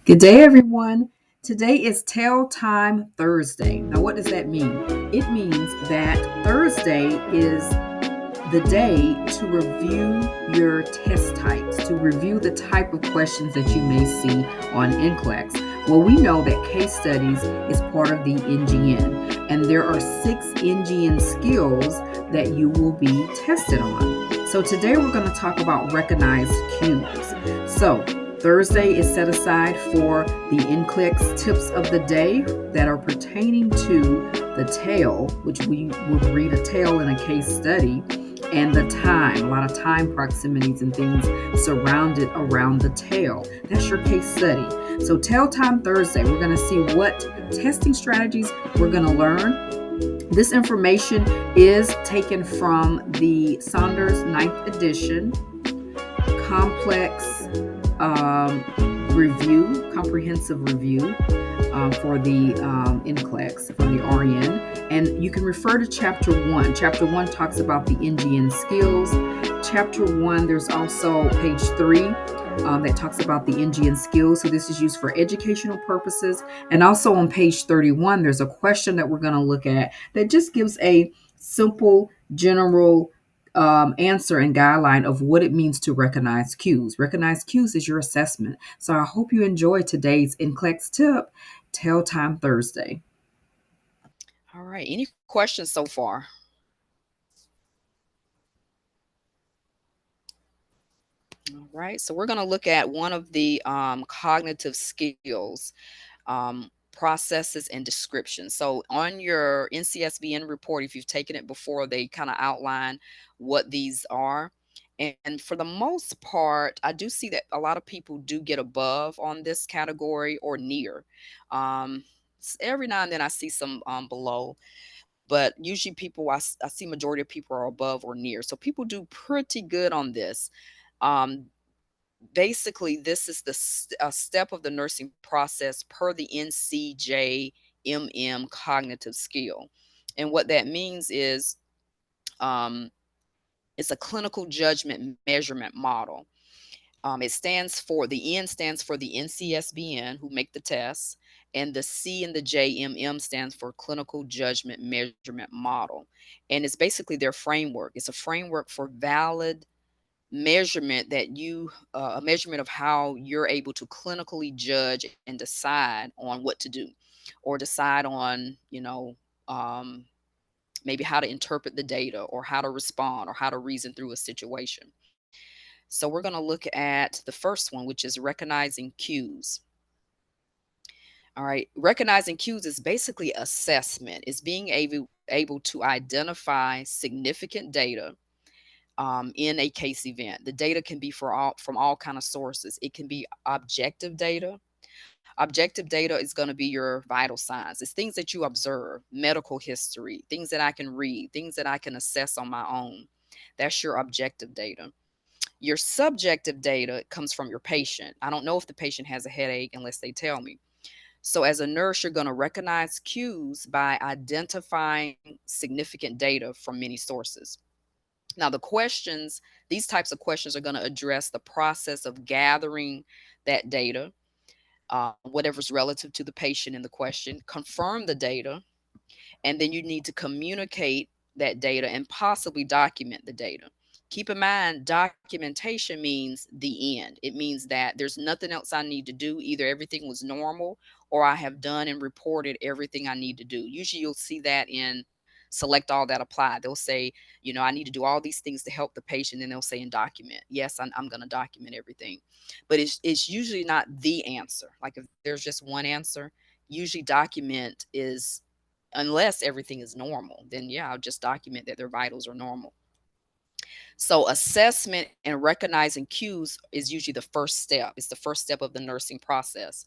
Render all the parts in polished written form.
Good day, everyone. Today is Tell Time Thursday. Now, what does that mean? It means that Thursday is the day to review your test types, to review the type of questions that you may see on Nclex. Well, we know that case studies is part of the NGN, and there are 6 NGN skills that you will be tested on. So today we're going to talk about recognized cues. So Thursday is set aside for the Nclex tips of the day that are pertaining to the tale, which we would read a tale in a case study, and the time, a lot of time proximities and things surrounded around the tale. That's your case study. So, Tale Time Thursday, we're going to see what testing strategies we're going to learn. This information is taken from the Saunders ninth edition complex comprehensive review for the Nclex from the RN. And you can refer to Chapter 1. Chapter 1 talks about the NGN skills. Chapter 1, there's also page 3 that talks about the NGN skills. So this is used for educational purposes. And also on page 31, there's a question that we're going to look at that just gives a simple, general answer and guideline of what it means to recognize cues. Recognize cues is your assessment. So I hope you enjoy today's Nclex tip, Tell Time Thursday. All right. Any questions so far? All right. So we're going to look at one of the cognitive skills, processes and descriptions. So on your NCSBN report, if you've taken it before, they kind of outline what these are. And for the most part, I do see that a lot of people do get above on this category or near. Every now and then I see some below, but usually I see majority of people are above or near. So people do pretty good on this. Um, Basically, this is a step of the nursing process per the NCJMM cognitive skill. And what that means is um, it's a clinical judgment measurement model. The N stands for the NCSBN, who make the tests, and the C and the JMM stands for clinical judgment measurement model. And it's basically their framework. It's a framework for valid measurement a measurement of how you're able to clinically judge and decide on what to do, or decide on, um, maybe how to interpret the data or how to respond or how to reason through a situation. So we're going to look at the first one, which is recognizing cues. All right, recognizing cues is basically assessment. It's being able to identify significant data in a case event. The data can be from all kind of sources. It can be objective data. Objective data is going to be your vital signs. It's things that you observe, medical history, things that I can read, things that I can assess on my own. That's your objective data. Your subjective data comes from your patient. I don't know if the patient has a headache unless they tell me. So, as a nurse, you're going to recognize cues by identifying significant data from many sources. Now, these types of questions are going to address the process of gathering that data, whatever's relative to the patient in the question, confirm the data, and then you need to communicate that data and possibly document the data. Keep in mind, documentation means the end. It means that there's nothing else I need to do. Either everything was normal or I have done and reported everything I need to do. Usually you'll see that in select all that apply. They'll say, I need to do all these things to help the patient. And they'll say and document. Yes, I'm going to document everything. But it's usually not the answer. Like if there's just one answer, usually document is, unless everything is normal, then yeah, I'll just document that their vitals are normal. So assessment and recognizing cues is usually the first step. It's the first step of the nursing process.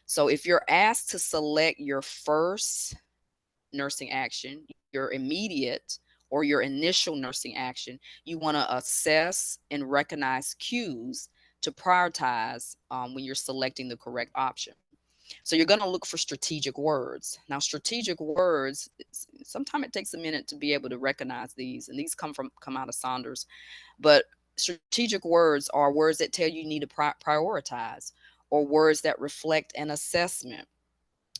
So if you're asked to select your first nursing action, your immediate or your initial nursing action, you want to assess and recognize cues to prioritize when you're selecting the correct option. So you're going to look for strategic words. Now, strategic words, sometimes it takes a minute to be able to recognize these, and these come out of Saunders. But strategic words are words that tell you need to prioritize, or words that reflect an assessment.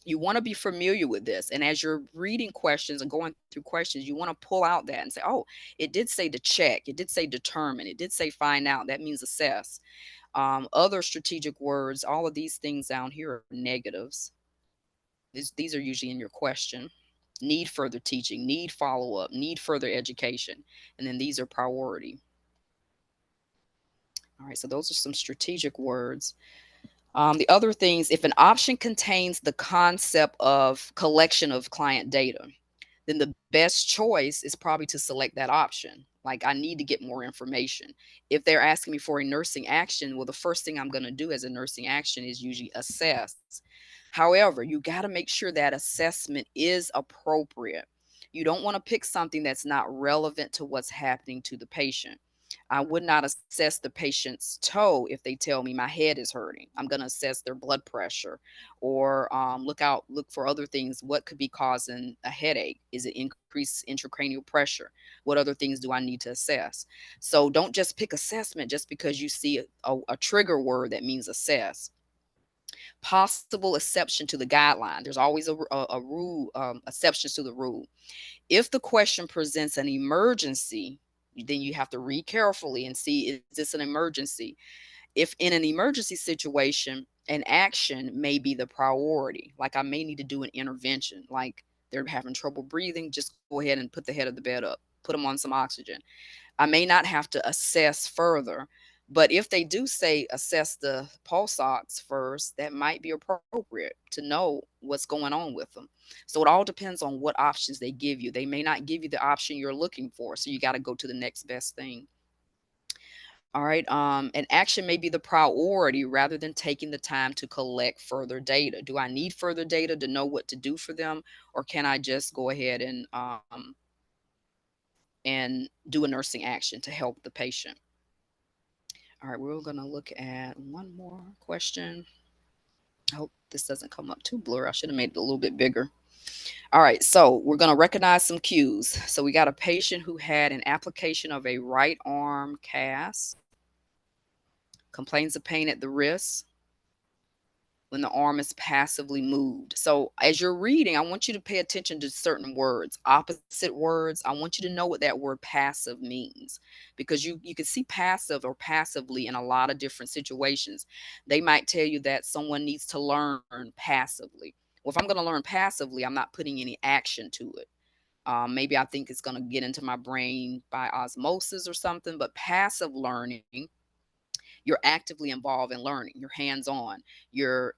You want to be familiar with this. And as you're reading questions and going through questions, you want to pull out that and say, oh, it did say to check. It did say determine. It did say find out. That means assess. Other strategic words, all of these things down here are negatives. These are usually in your question. Need further teaching, need follow up, need further education. And then these are priority. All right, so those are some strategic words. The other things, if an option contains the concept of collection of client data, then the best choice is probably to select that option. Like, I need to get more information. If they're asking me for a nursing action, well, the first thing I'm going to do as a nursing action is usually assess. However, you got to make sure that assessment is appropriate. You don't want to pick something that's not relevant to what's happening to the patient. I would not assess the patient's toe if they tell me my head is hurting. I'm going to assess their blood pressure, or look for other things. What could be causing a headache? Is it increased intracranial pressure? What other things do I need to assess? So don't just pick assessment just because you see a trigger word that means assess. Possible exception to the guideline. There's always a rule, exceptions to the rule. If the question presents an emergency, then you have to read carefully and see, is this an emergency? If in an emergency situation, an action may be the priority. Like, I may need to do an intervention, like they're having trouble breathing, just go ahead and put the head of the bed up, put them on some oxygen. I may not have to assess further. But if they do say assess the pulse ox first, that might be appropriate to know what's going on with them. So it all depends on what options they give you. They may not give you the option you're looking for, so you got to go to the next best thing. All right. An action may be the priority rather than taking the time to collect further data. Do I need further data to know what to do for them, or can I just go ahead and do a nursing action to help the patient? All right, we're going to look at one more question. I hope this doesn't come up too blurry. I should have made it a little bit bigger. All right, so we're going to recognize some cues. So we got a patient who had an application of a right arm cast, complains of pain at the wrist when the arm is passively moved. So as you're reading, I want you to pay attention to certain words, opposite words. I want you to know what that word passive means, because you can see passive or passively in a lot of different situations. They might tell you that someone needs to learn passively. Well, if I'm going to learn passively, I'm not putting any action to it. Maybe I think it's going to get into my brain by osmosis or something, but passive learning, you're actively involved in learning. You're hands on. You're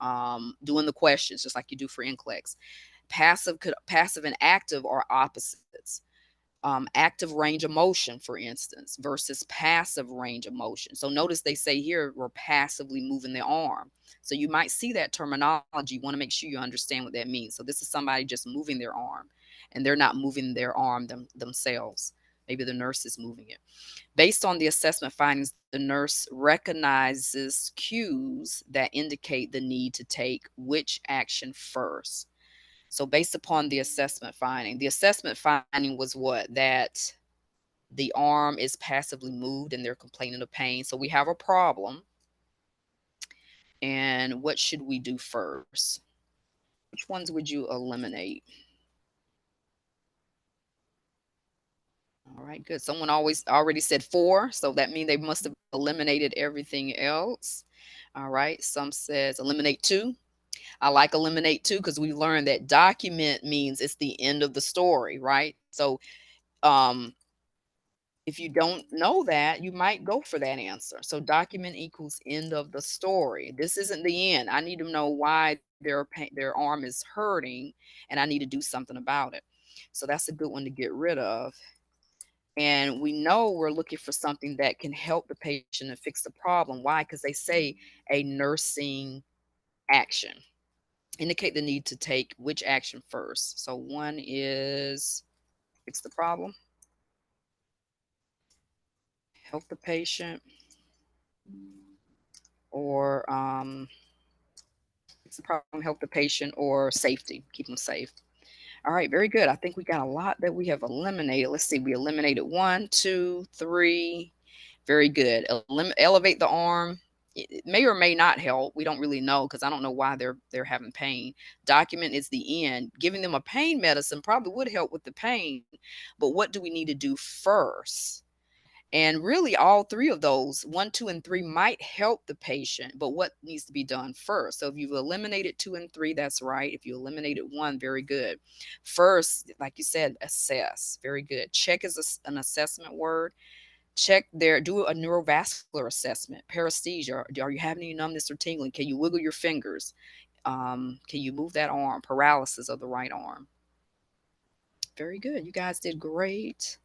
doing the questions just like you do for Nclex. Passive and active are opposites. Active range of motion, for instance, versus passive range of motion. So notice they say here we're passively moving the arm. So you might see that terminology. You want to make sure you understand what that means. So this is somebody just moving their arm, and they're not moving their arm themselves. Maybe the nurse is moving it. Based on the assessment findings, the nurse recognizes cues that indicate the need to take which action first. So, based upon the assessment finding was what? That the arm is passively moved and they're complaining of pain. So, we have a problem. And what should we do first? Which ones would you eliminate? All right, good. Someone always already said 4, so that means they must have eliminated everything else. All right, some says eliminate 2. I like eliminate 2 because we learned that document means it's the end of the story, right? So um, if you don't know that, you might go for that answer. So document equals end of the story. This isn't the end. I need to know why their arm is hurting, and I need to do something about it. So that's a good one to get rid of. And we know we're looking for something that can help the patient and fix the problem. Why? Because they say a nursing action. Indicate the need to take which action first. So one is fix the problem, help the patient, or fix the problem, help the patient, or safety, keep them safe. All right, very good. I think we got a lot that we have eliminated. Let's see, we eliminated 1, 2, 3. Very good. Elevate the arm, It may or may not help. We don't really know because I don't know why they're having pain. Document is the end. Giving them a pain medicine probably would help with the pain, but what do we need to do first? And really, all three of those, one, two, and three, might help the patient, but what needs to be done first? So if you've eliminated two and three, that's right. If you eliminated one, very good. First, like you said, assess. Very good. Check is an assessment word. Check there, do a neurovascular assessment, paresthesia. Are you having any numbness or tingling? Can you wiggle your fingers? Can you move that arm? Paralysis of the right arm. Very good. You guys did great.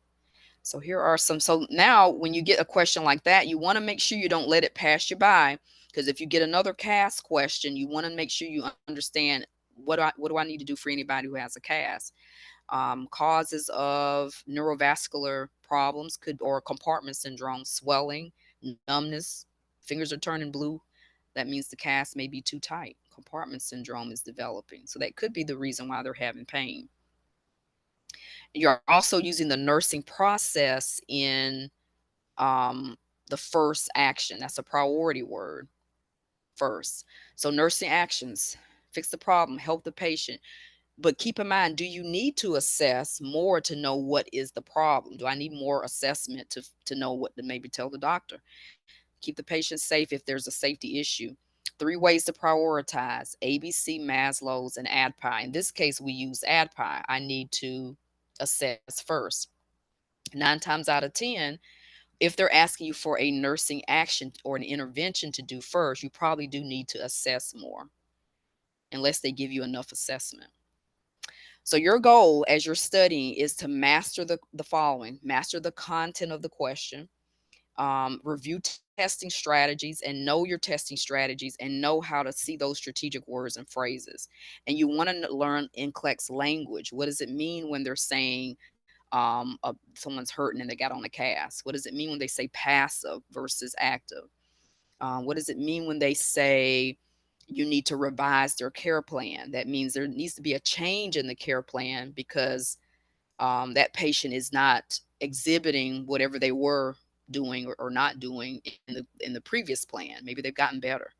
So here are some. So now when you get a question like that, you want to make sure you don't let it pass you by. Because if you get another CAS question, you want to make sure you understand what do I need to do for anybody who has a CAS. Causes of neurovascular problems could, or compartment syndrome, swelling, numbness, fingers are turning blue. That means the cast may be too tight. Compartment syndrome is developing. So that could be the reason why they're having pain. You're also using the nursing process in um, the first action. That's a priority word, first. So nursing actions: fix the problem, help the patient. But keep in mind, do you need to assess more to know what is the problem? Do I need more assessment to know what to maybe tell the doctor? Keep the patient safe if there's a safety issue. Three ways to prioritize: ABC, Maslow's, and ADPI. In this case, we use ADPI. I need to assess first. 9 times out of 10, if they're asking you for a nursing action or an intervention to do first, you probably do need to assess more, unless they give you enough assessment. So your goal as you're studying is to master the following: master the content of the question, review testing strategies and know your testing strategies and know how to see those strategic words and phrases. And you want to learn Nclex language. What does it mean when they're saying someone's hurting and they got on a cast? What does it mean when they say passive versus active? What does it mean when they say you need to revise their care plan? That means there needs to be a change in the care plan because that patient is not exhibiting whatever they were doing or not doing in the previous plan. Maybe they've gotten better.